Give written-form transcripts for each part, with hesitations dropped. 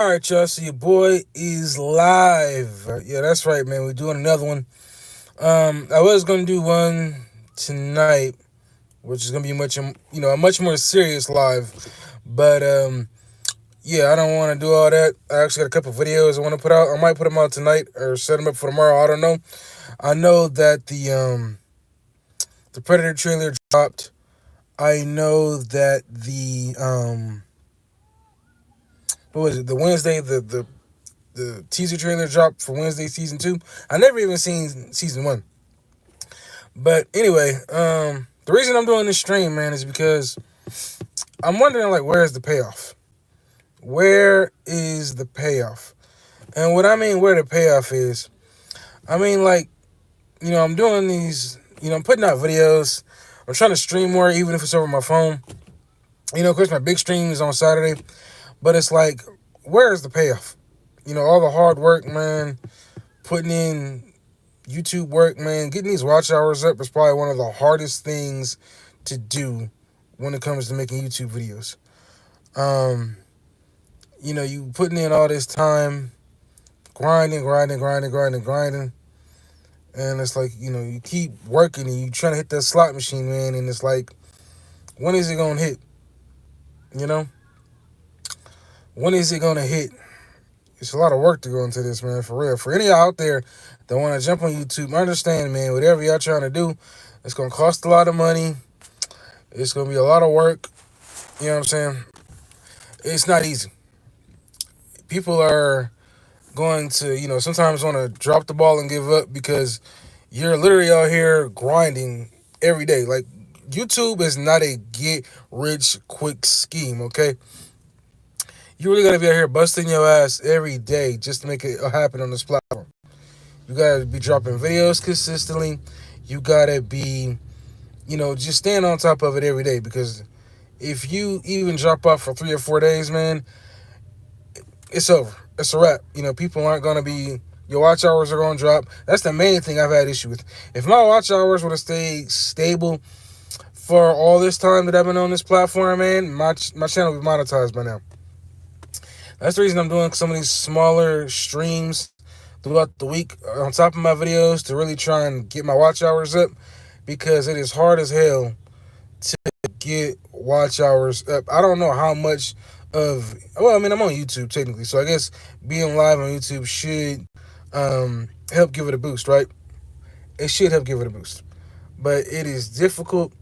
All right, y'all. So your boy is live. Yeah, that's right, man. We're doing another one. I was gonna do one tonight, which is gonna be a much more serious live. But yeah, I don't want to do all that. I actually got a couple videos I want to put out. I might put them out tonight or set them up for tomorrow. I don't know. I know that the Predator trailer dropped. I know that the what was it? The Wednesday the teaser trailer dropped for Wednesday season 2. I never even seen season 1. But anyway, the reason I'm doing this stream, man, is because I'm wondering, like, where's the payoff? Where is the payoff? And what I mean where the payoff is, I mean, like, I'm doing these, I'm putting out videos. I'm trying to stream more, even if it's over my phone. Of course, my big stream is on Saturday. But it's like, where's the payoff? All the hard work, man, putting in YouTube work, man, getting these watch hours up is probably one of the hardest things to do when it comes to making YouTube videos. You putting in all this time, grinding, and it's like, you keep working and you trying to hit that slot machine, man, and it's like, when is it gonna hit? You know? When is it gonna hit? It's a lot of work to go into this, man, for real. For any of y'all out there that want to jump on YouTube, I understand, man, whatever y'all trying to do, it's going to cost a lot of money. It's going to be a lot of work. You know what I'm saying? It's not easy. People are going to, sometimes want to drop the ball and give up because you're literally out here grinding every day. Like, YouTube is not a get-rich-quick scheme, okay? You really got to be out here busting your ass every day just to make it happen on this platform. You got to be dropping videos consistently. You got to be, just staying on top of it every day, because if you even drop off for 3 or 4 days, man, it's over. It's a wrap. People aren't going to be, your watch hours are going to drop. That's the main thing I've had issue with. If my watch hours would have stayed stable for all this time that I've been on this platform, man, my channel would be monetized by now. That's the reason I'm doing some of these smaller streams throughout the week on top of my videos to really try and get my watch hours up, because it is hard as hell to get watch hours up. I don't know how much I'm on YouTube technically, so I guess being live on YouTube should help give it a boost, right? It should help give it a boost. But it is difficult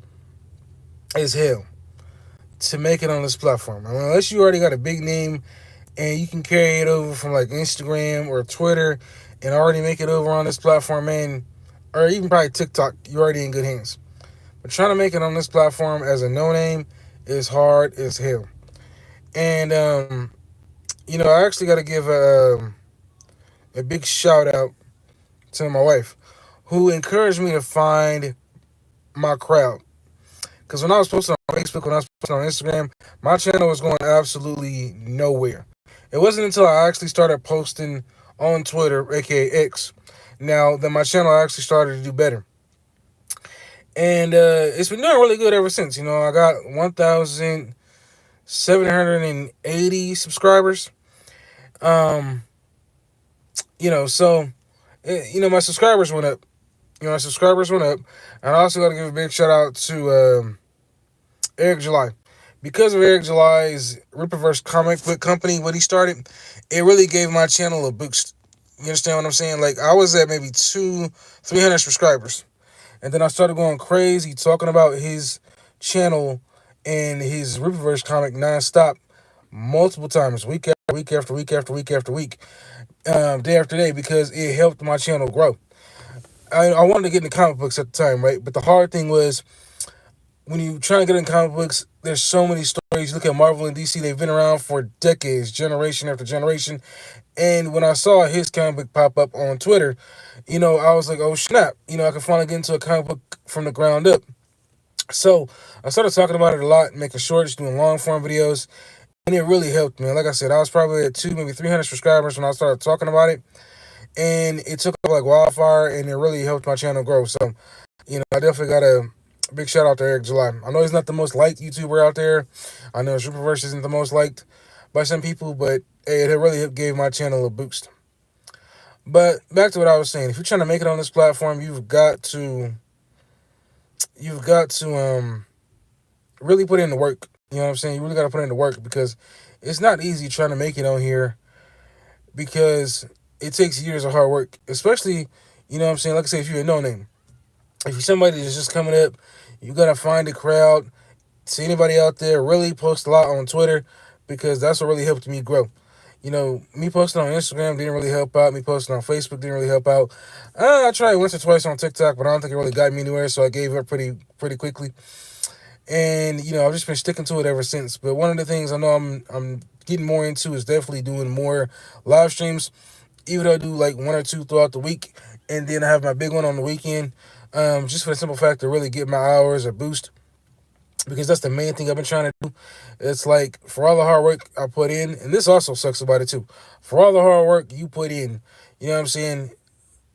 as hell to make it on this platform. Unless you already got a big name and you can carry it over from like Instagram or Twitter and already make it over on this platform, man, or even probably TikTok, you're already in good hands. But trying to make it on this platform as a no-name is hard as hell. And, I actually got to give a big shout out to my wife, who encouraged me to find my crowd. Because when I was posting on Facebook, when I was posting on Instagram, my channel was going absolutely nowhere. It wasn't until I actually started posting on Twitter, aka X, now that my channel actually started to do better. And it's been doing really good ever since. I got 1,780 subscribers. So my subscribers went up. And I also got to give a big shout out to Eric July. Because of Eric July's Rippaverse comic book company, what he started, it really gave my channel a boost. You understand what I'm saying? Like, I was at maybe 300 subscribers. And then I started going crazy talking about his channel and his Rippaverse comic nonstop, multiple times, week after week after week after week after week, day after day, because it helped my channel grow. I wanted to get into comic books at the time, right? But the hard thing was, when you try to get in comic books, there's so many stories. You look at Marvel and DC, they've been around for decades, generation after generation. And when I saw his comic book pop up on Twitter, I was like, oh snap, I can finally get into a comic book from the ground up. So I started talking about it a lot, making shorts, doing long form videos, and it really helped me. Like I said, I was probably at 200, maybe 300 subscribers when I started talking about it, and it took off like wildfire, and it really helped my channel grow. So, I definitely got a big shout out to Eric July. I know he's not the most liked YouTuber out there. I know his Rippaverse isn't the most liked by some people, but it really gave my channel a boost. But back to what I was saying, if you're trying to make it on this platform, you've got to really put in the work. You know what I'm saying? You really got to put in the work because it's not easy trying to make it on here because it takes years of hard work, especially, you know what I'm saying? Like I say, if you're a no name, if you're somebody that's just coming up, you got to find a crowd. See anybody out there, really post a lot on Twitter because that's what really helped me grow. You know, me posting on Instagram didn't really help out. Me posting on Facebook didn't really help out. I tried once or twice on TikTok, but I don't think it really got me anywhere, so I gave up pretty quickly. And I've just been sticking to it ever since. But one of the things I know I'm getting more into is definitely doing more live streams. Even though I do like one or two throughout the week, and then I have my big one on the weekend, just for the simple fact to really get my hours a boost. Because that's the main thing I've been trying to do. It's like for all the hard work I put in, and this also sucks about it too. For all the hard work you put in, you know what I'm saying?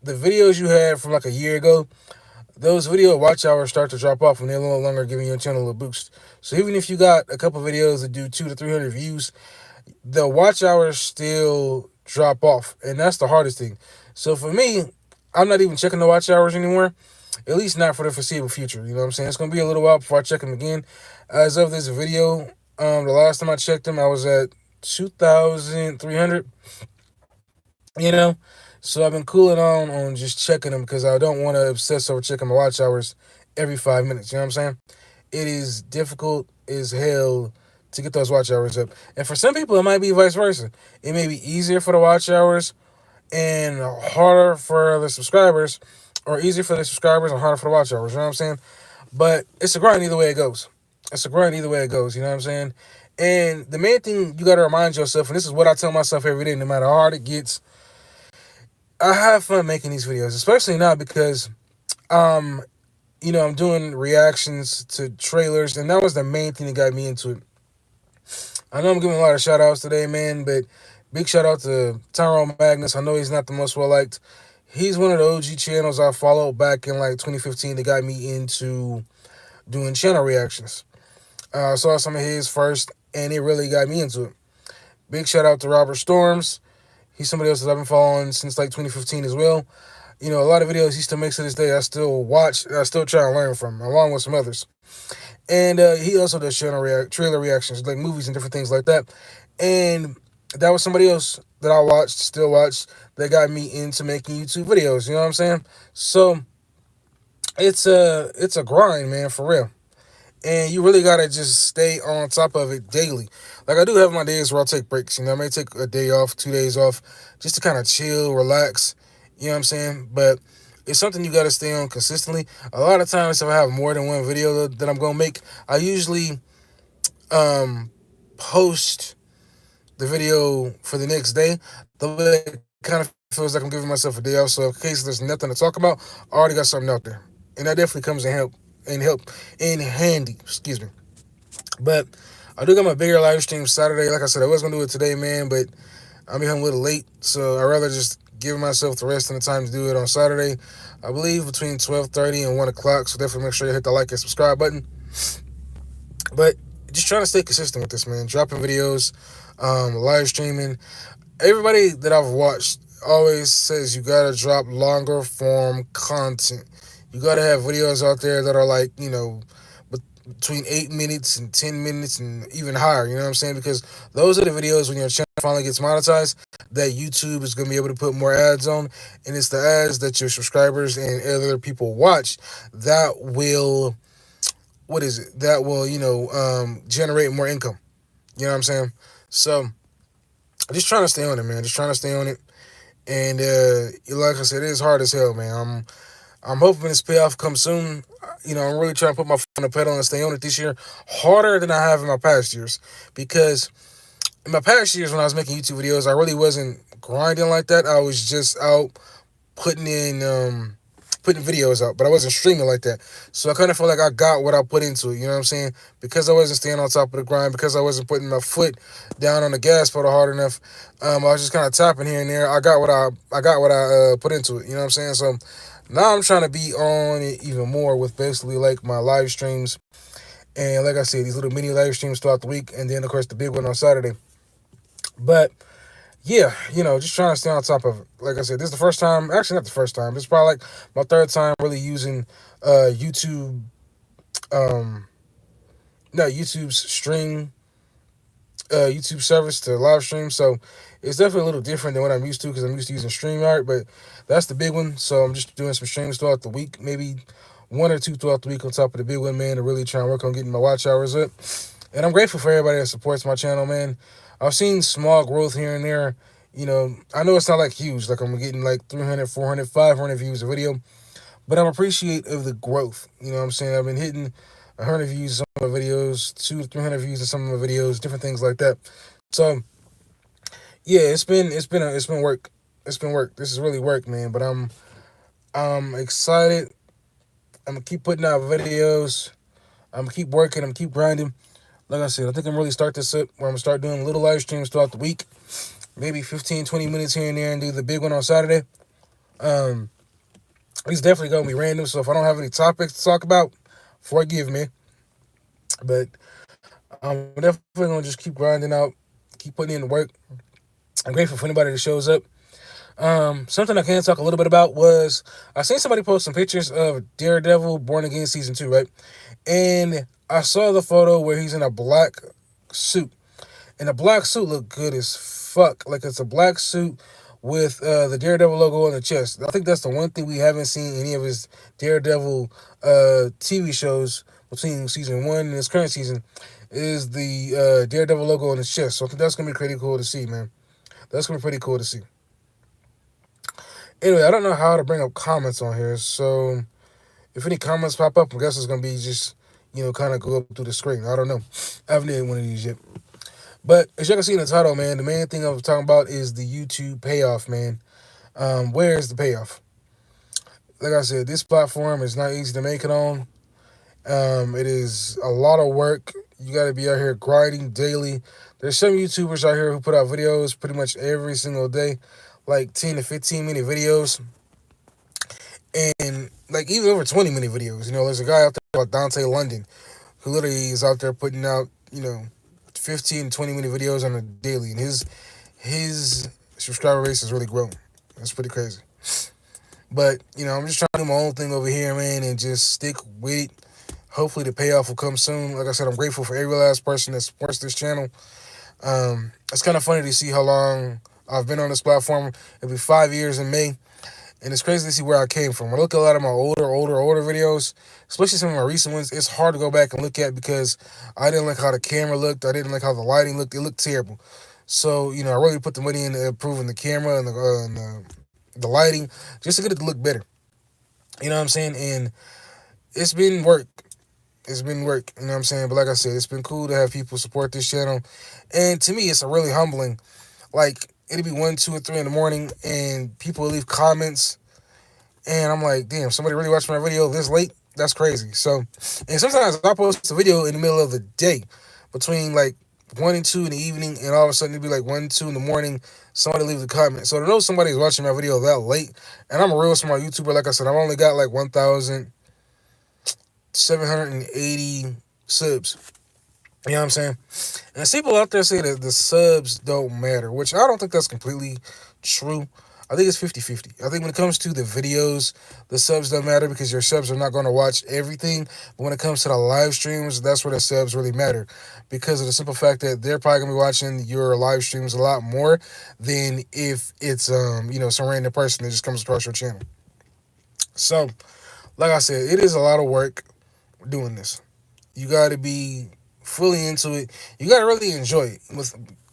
The videos you had from like a year ago, those video watch hours start to drop off when they're no longer giving your channel a boost. So even if you got a couple videos that do 200 to 300 views, the watch hours still drop off, and that's the hardest thing. So for me, I'm not even checking the watch hours anymore, at least not for the foreseeable future. You know what I'm saying? It's gonna be a little while before I check them again. As of this video, the last time I checked them, I was at 2,300. You know, so I've been cooling on just checking them because I don't want to obsess over checking my watch hours every 5 minutes. You know what I'm saying? It is difficult as hell to get those watch hours up, and for some people, it might be vice versa. It may be easier for the watch hours and harder for the subscribers, or easier for the subscribers and harder for the watch hours. You know what I'm saying? But it's a grind either way it goes. It's a grind either way it goes. You know what I'm saying? And the main thing you got to remind yourself, and this is what I tell myself every day, no matter how hard it gets, I have fun making these videos, especially now because um, I'm doing reactions to trailers, and that was the main thing that got me into it. I know I'm giving a lot of shout outs today, man, but big shout out to Tyrone Magnus. I know he's not the most well liked. He's one of the OG channels I followed back in like 2015 that got me into doing channel reactions. I saw some of his first, and it really got me into it. Big shout out to Robert Storms. He's somebody else that I've been following since like 2015 as well. A lot of videos he still makes to this day I still watch, I still try and learn from, along with some others. And he also does trailer reactions, like movies and different things like that. And that was somebody else that I watched, still watch, that got me into making YouTube videos. You know what I'm saying? So it's a grind, man, for real. And you really gotta just stay on top of it daily. Like I do have my days where I'll take breaks. I may take a day off, 2 days off, just to kind of chill, relax. You know what I'm saying? But it's something you gotta stay on consistently. A lot of times, if I have more than one video that I'm gonna make, I usually post the video for the next day. The way it kind of feels like I'm giving myself a day off. So in case there's nothing to talk about, I already got something out there, and that definitely comes in handy. Excuse me. But I do got my bigger live stream Saturday. Like I said, I was gonna do it today, man, but I'm home a little late, so I'd rather just give myself the rest of the time to do it on Saturday. I believe between 12:30 and 1 o'clock. So definitely make sure you hit the like and subscribe button. But just trying to stay consistent with this, man. Dropping videos, live streaming. Everybody that I've watched always says you gotta drop longer form content. You gotta have videos out there that are like, between 8 minutes and 10 minutes and even higher. You know what I'm saying? Because those are the videos when your channel finally gets monetized that YouTube is gonna be able to put more ads on, and it's the ads that your subscribers and other people watch that will, generate more income. You know what I'm saying? So just trying to stay on it, man. Just trying to stay on it. And like I said, it is hard as hell, man. I'm hoping this payoff comes soon. I'm really trying to put my foot on the pedal and stay on it this year harder than I have in my past years. Because in my past years when I was making YouTube videos, I really wasn't grinding like that. I was just out putting videos out, but I wasn't streaming like that. So I kind of feel like I got what I put into it. You know what I'm saying? Because I wasn't staying on top of the grind, because I wasn't putting my foot down on the gas pedal hard enough. I was just kind of tapping here and there. I got what I put into it. You know what I'm saying? So now I'm trying to be on it even more with basically like my live streams, and like I said, these little mini live streams throughout the week, and then of course the big one on Saturday. But yeah, just trying to stay on top of it. Like I said, this is the first time. Actually, not the first time. This is probably like my third time really using YouTube. Um, no, YouTube's YouTube service to live stream. So it's definitely a little different than what I'm used to because I'm used to using StreamYard. But that's the big one. So I'm just doing some streams throughout the week, maybe one or two throughout the week on top of the big one, man. To really try and work on getting my watch hours up. And I'm grateful for everybody that supports my channel, man. I've seen small growth here and there. I know it's not like huge, like I'm getting like 300, 400, 500 views a video, but I'm appreciative of the growth. You know what I'm saying? I've been hitting 100 views in some of my videos, 200 to 300 views in some of my videos, different things like that. So yeah, it's been work. It's been work. This is really work, man. But I'm excited. I'm gonna keep putting out videos. I'm gonna keep working. I'm gonna keep grinding. Like I said, I think I'm really start this up where I'm gonna start doing little live streams throughout the week, maybe 15, 20 minutes here and there, and do the big one on Saturday. Um, it's definitely gonna be random. So if I don't have any topics to talk about, forgive me. But I'm definitely gonna just keep grinding out, keep putting in the work. I'm grateful for anybody that shows up. Something I can talk a little bit about was I seen somebody post some pictures of Daredevil Born Again season 2, right? And I saw the photo where he's in a black suit, and the black suit looked good as fuck. Like it's a black suit with the Daredevil logo on the chest. I think that's the one thing we haven't seen any of his Daredevil TV shows between season one and this current season is the Daredevil logo on his chest. So I think that's gonna be pretty cool to see, man. That's gonna be pretty cool to see. Anyway, I don't know how to bring up comments on here, so if any comments pop up, I guess it's gonna be just kind of go up through the screen. I don't know. I haven't did one of these yet. But as you can see in the title, man, the main thing I was talking about is the YouTube payoff, man. Where is the payoff? Like I said, this platform is not easy to make it on. It is a lot of work. You got to be out here grinding daily. There's some YouTubers out here who put out videos pretty much every single day, like 10 to 15-minute videos, and like even over 20-minute videos. There's a guy out there called Dante London who literally is out there putting out 15, 20-minute videos on a daily, and his subscriber base has really grown. That's pretty crazy. But I'm just trying to do my own thing over here, man, and just stick with it. Hopefully, the payoff will come soon. Like I said, I'm grateful for every last person that supports this channel. It's kind of funny to see how long I've been on this platform. It'll be 5 years in May. And it's crazy to see where I came from. When I look at a lot of my older videos, especially some of my recent ones, it's hard to go back and look at because I didn't like how the camera looked. I didn't like how the lighting looked. It looked terrible. So, I really put the money into improving the camera and the lighting just to get it to look better. You know what I'm saying? And it's been work. It's been work. You know what I'm saying? But like I said, it's been cool to have people support this channel. And to me, it's a really humbling. Like, it'll be 1, 2, or 3 in the morning, and people will leave comments, and I'm like, damn, somebody really watched my video this late? That's crazy. So, and sometimes I post a video in the middle of the day, between like 1 and 2 in the evening, and all of a sudden it'll be like 1, 2 in the morning, somebody leaves a comment. So to know somebody's watching my video that late, and I'm a real small YouTuber, like I said, I've only got like 1,780 subs. You know what I'm saying? And people out there say that the subs don't matter, which I don't think that's completely true. I think it's 50-50. I think when it comes to the videos, the subs don't matter because your subs are not going to watch everything. But when it comes to the live streams, that's where the subs really matter because of the simple fact that they're probably going to be watching your live streams a lot more than if it's some random person that just comes across your channel. So, like I said, it is a lot of work doing this. You got to be fully into it. You got to really enjoy it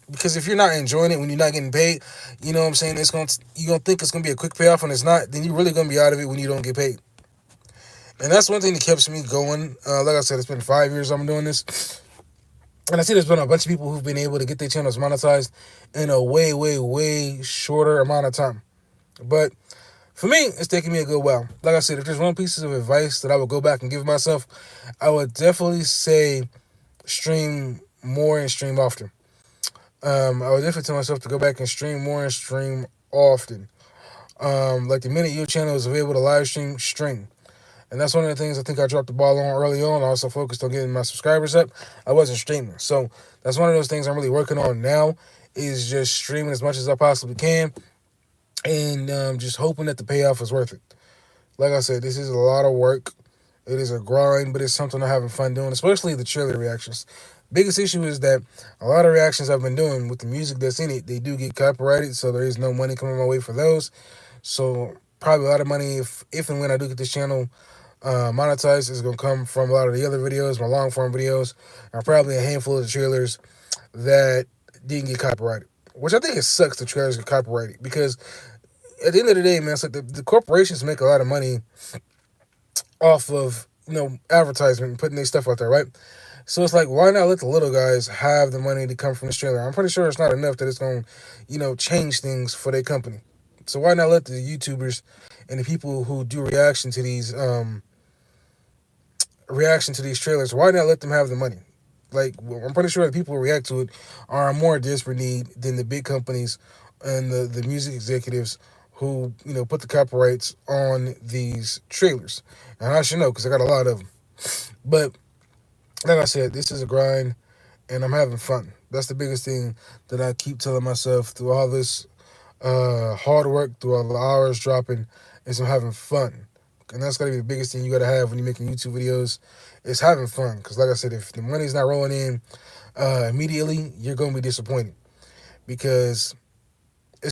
because if you're not enjoying it when you're not getting paid, you know what I'm saying, you're going to think it's going to be a quick payoff, and it's not. Then you're really going to be out of it when you don't get paid. And that's one thing that keeps me going. Like I said, it's been 5 years I've been doing this. And I see there's been a bunch of people who've been able to get their channels monetized in a way, way, way shorter amount of time. But for me, it's taking me a good while. Like I said, if there's one piece of advice that I would go back and give myself, I would definitely say stream more and stream often. I would definitely tell myself to go back and stream more and stream often. Like the minute your channel is available to live stream, stream. And that's one of the things I think I dropped the ball on early on. I also focused on getting my subscribers up. I wasn't streaming. So that's one of those things I'm really working on now is just streaming as much as I possibly can, and just hoping that the payoff is worth it. Like I said, this is a lot of work. It is a grind, but it's something I'm having fun doing, especially the trailer reactions. Biggest issue is that a lot of reactions I've been doing with the music that's in it, they do get copyrighted, so there is no money coming my way for those. So probably a lot of money if and when I do get this channel monetized is gonna come from a lot of the other videos, my long form videos, and probably a handful of the trailers that didn't get copyrighted. Which I think it sucks the trailers get copyrighted because at the end of the day, man, it's like the corporations make a lot of money off of advertisement and putting their stuff out there, right? So it's like, why not let the little guys have the money to come from the trailer? I'm pretty sure it's not enough that it's going to, change things for their company. So why not let the YouTubers and the people who do reaction to these trailers? Why not let them have the money? Like, I'm pretty sure the people who react to it are in more desperate need than the big companies and the music executives who put the copyrights on these trailers. And I should know because I got a lot of them. But like I said, this is a grind, and I'm having fun. That's the biggest thing that I keep telling myself through all this hard work, through all the hours dropping, is I'm having fun. And that's gotta be the biggest thing you gotta have when you're making YouTube videos, is having fun. Because like I said, if the money's not rolling in immediately, you're gonna be disappointed. Because